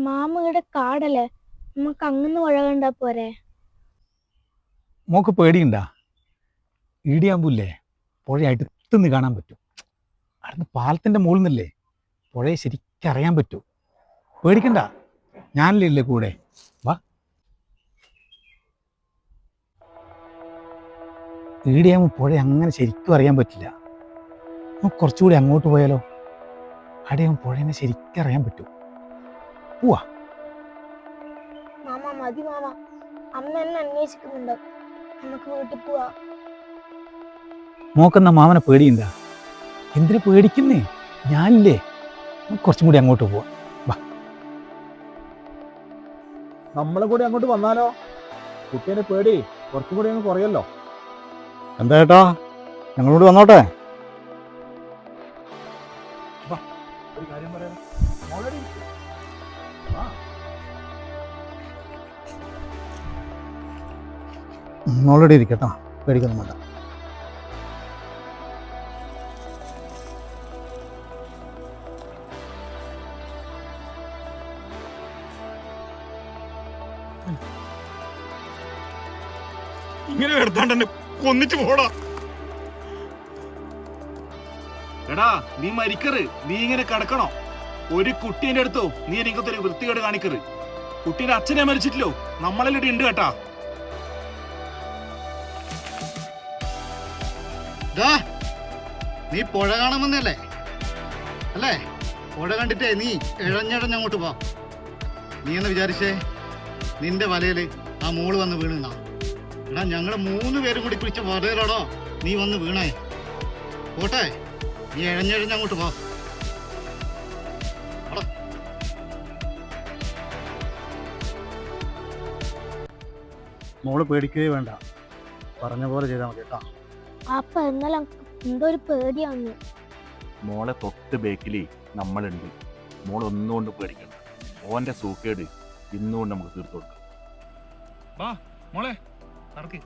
മാമയുടെ കാടല്ലേ, നമുക്ക് അങ്ങനെ പുഴ കണ്ടാ പോരെ? മോക്ക് പേടിയുണ്ടാ? ഈടിയാകുമ്പില്ലേ പുഴ അടുത്തുനിന്ന് കാണാൻ പറ്റും. അവിടുന്ന് പാലത്തിൻ്റെ മുകളിൽ നിന്നല്ലേ പുഴയെ ശരിക്കും അറിയാൻ പറ്റൂ. പേടിക്കണ്ട, ഞാനല്ലേ ഇല്ലേ കൂടെ, വാ. ഈടിയാകുമ്പോൾ പുഴ അങ്ങനെ ശരിക്കും അറിയാൻ പറ്റില്ല. നമുക്ക് കുറച്ചുകൂടി അങ്ങോട്ട് പോയാലോ? അവിടെയാകുമ്പോൾ പുഴേനെ ശരിക്കും അറിയാൻ പറ്റും. പോവാ. മാമ മതി മാമ, അമ്മ എന്നെ അന്വേഷിക്കുന്നുണ്ടോ? നമുക്ക് വീട്ടിൽ പോവാ. മോക്കെന്നാ മാമനെ പേടിയുണ്ടാ? എന്തിനു പേടിക്കുന്നേ? ഞാനില്ലേ, നമുക്ക് കുറച്ചും കൂടി അങ്ങോട്ട് പോവാം, വാ. നമ്മളെ കൂടി അങ്ങോട്ട് വന്നാലോ? കുട്ടീനെ പേടി കുറച്ചും കൂടി അങ്ങ് കുറയല്ലോ. എന്താ ഏട്ടാ, ഞങ്ങളോട് വന്നോട്ടെ? ഒരു കാര്യം പറയാം, മോളോടെ ഇരിക്കട്ടോ, പേടിക്കൊന്നും വേണ്ട. ഇങ്ങനെ എടുത്താണ്ട് കൊന്നിട്ട് പോടാ. എടാ നീ മരിക്കറ്, നീ ഇങ്ങനെ കിടക്കണോ? ഒരു കുട്ടീന്റെ അടുത്തോ നീ എനിക്കൊരു വൃത്തികേട് കാണിക്കറ്. കുട്ടീന്റെ അച്ഛനെ മരിച്ചിട്ടില്ലോ, നമ്മളെല്ലാം ഉണ്ട് കേട്ടാ. നീ പുഴ കാണുമെന്നല്ലേ അല്ലേ? പുഴ കണ്ടിട്ടേ നീ ഇഴഞ്ഞിഴഞ്ഞങ്ങോട്ട് പോ. നീ എന്ന് വിചാരിച്ചേ നിന്റെ വലയില് ആ മോള് വന്ന് വീണാ? എടാ ഞങ്ങള് 3 പേരും കൂടി പിടിച്ച വലയിലാടോ നീ വന്ന് വീണേ. പോട്ടെ, നീ ഇഴഞ്ഞിഴഞ്ഞങ്ങോട്ട് പോ. മോള് പേടിക്കുകയേ വേണ്ട, പറഞ്ഞ പോലെ ചെയ്താൽ മതി കേട്ടോ. അപ്പൊ എന്നാലും എന്തോ ഒരു പേടിയാന്ന്. മോളെ തൊട്ട് ബേക്കില് നമ്മളുണ്ട്. മോൾ ഒന്നുകൊണ്ട് പേടിക്കണ്ട. ഓന്റെ സൂക്കേട് ഇന്നുകൊണ്ട് നമുക്ക് തീർത്തു കൊടുക്കാം. മോളെ നടക്ക്.